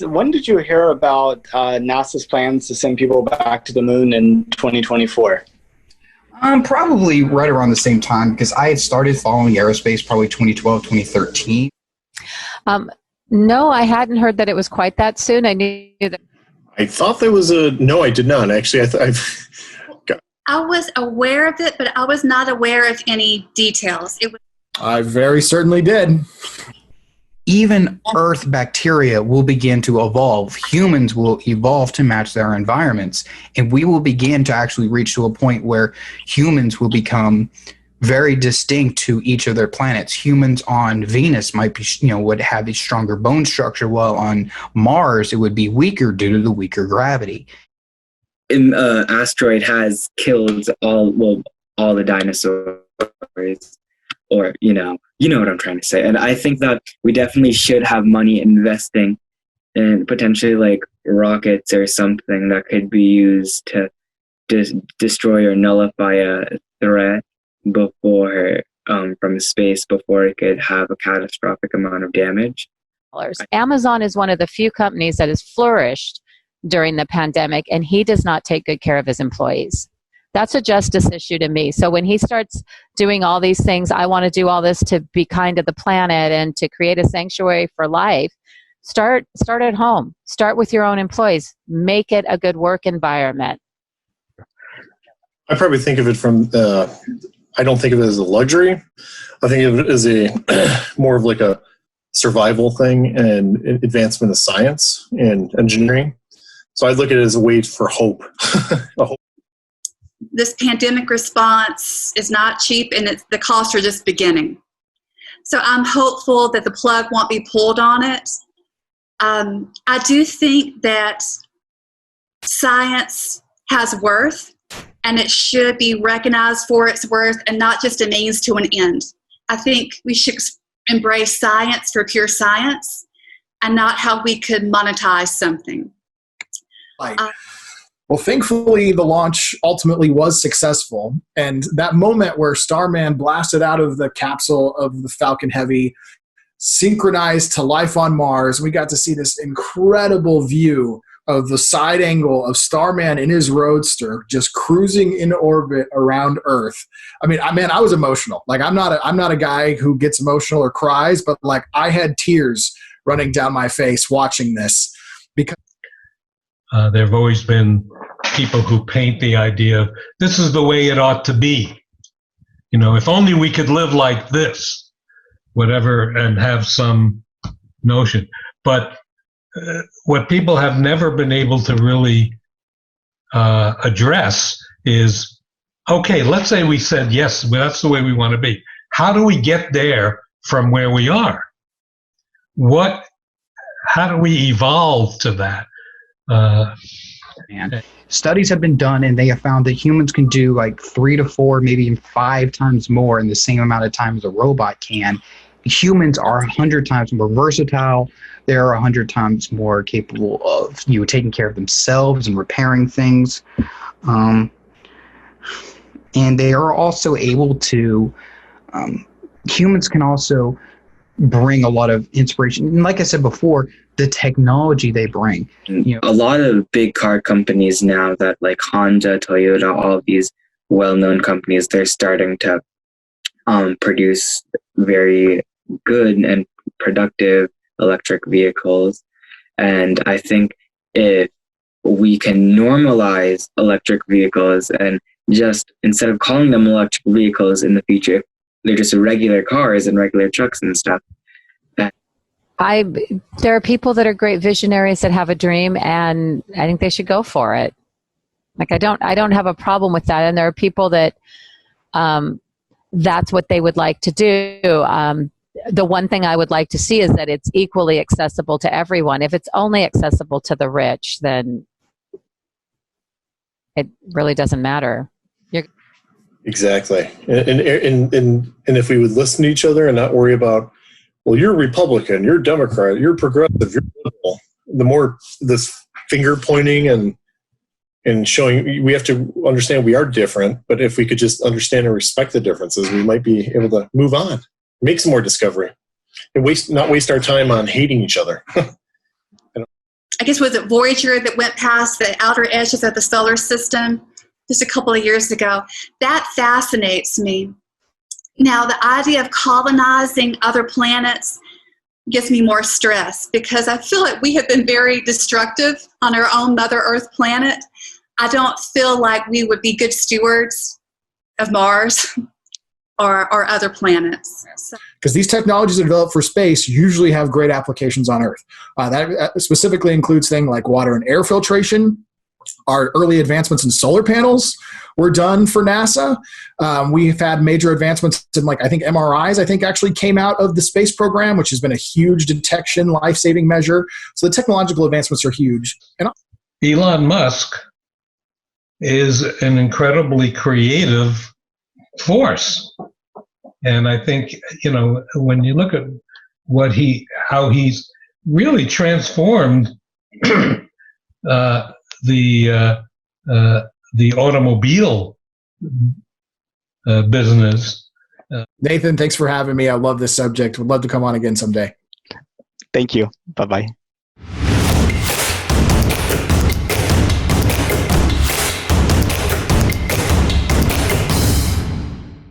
when did you hear about NASA's plans to send people back to the moon in 2024? Probably right around the same time, because I had started following aerospace probably 2012, 2013. No, I hadn't heard that it was quite that soon. I knew that. I thought there was no, I did not. Actually, I was aware of it, but I was not aware of any details. I very certainly did. Even Earth bacteria will begin to evolve. Humans will evolve to match their environments. And we will begin to actually reach to a point where humans will become very distinct to each of their planets. Humans on Venus might be, would have a stronger bone structure, while on Mars it would be weaker due to the weaker gravity. An asteroid has killed all the dinosaurs, or you know what I'm trying to say. And I think that we definitely should have money investing in potentially like rockets or something that could be used to destroy or nullify a threat before from space before it could have a catastrophic amount of damage. Amazon is one of the few companies that has flourished during the pandemic, and he does not take good care of his employees. That's a justice issue to me. So when he starts doing all these things, I want to do all this to be kind to the planet and to create a sanctuary for life. Start at home. Start with your own employees. Make it a good work environment. I probably think of it from I don't think of it as a luxury. I think of it as a more of like a survival thing and advancement of science and engineering. So I look at it as a way for hope. This pandemic response is not cheap, and the costs are just beginning. So I'm hopeful that the plug won't be pulled on it. I do think that science has worth, and it should be recognized for its worth and not just a means to an end. I think we should embrace science for pure science and not how we could monetize something. Well, thankfully, the launch ultimately was successful. And that moment where Starman blasted out of the capsule of the Falcon Heavy, synchronized to life on Mars, we got to see this incredible view of the side angle of Starman in his roadster just cruising in orbit around Earth. I mean, I was emotional. Like, I'm not a guy who gets emotional or cries, but like I had tears running down my face watching this because there have always been people who paint the idea of this is the way it ought to be. If only we could live like this, whatever, and have some notion. But what people have never been able to really address is, okay, let's say we said, yes, that's the way we want to be. How do we get there from where we are? How do we evolve to that? Studies have been done, and they have found that humans can do like 3 to 4, maybe even 5 times more in the same amount of time as a robot can. Humans are 100 times more versatile. They're 100 times more capable of taking care of themselves and repairing things. And they are also able to, humans can also bring a lot of inspiration. And like I said before, the technology they bring. A lot of big car companies now, that like Honda, Toyota, all of these well-known companies, they're starting to produce very good and productive electric vehicles. And I think if we can normalize electric vehicles and just, instead of calling them electric vehicles in the future, they're just regular cars and regular trucks and stuff. There are people that are great visionaries that have a dream, and I think they should go for it. Like, I don't have a problem with that. And there are people that that's what they would like to do. The one thing I would like to see is that it's equally accessible to everyone. If it's only accessible to the rich, then it really doesn't matter. Exactly. And if we would listen to each other and not worry about, well, you're Republican, you're Democrat, you're progressive, you're liberal, the more this finger pointing and showing, we have to understand we are different, but if we could just understand and respect the differences, we might be able to move on, make some more discovery, and not waste our time on hating each other. I guess was it Voyager that went past the outer edges of the solar system just a couple of years ago. That fascinates me. Now, the idea of colonizing other planets gives me more stress because I feel like we have been very destructive on our own Mother Earth planet. I don't feel like we would be good stewards of Mars or other planets. Because these technologies that are developed for space usually have great applications on Earth. That specifically includes things like water and air filtration. Our early advancements in solar panels were done for NASA. We've had major advancements in, like, I think MRIs, actually came out of the space program, which has been a huge detection, life-saving measure. So the technological advancements are huge. And Elon Musk is an incredibly creative force. And I think, when you look at how he's really transformed the automobile business. Nathan, thanks for having me. I love this subject. Would love to come on again someday. Thank you. Bye-bye.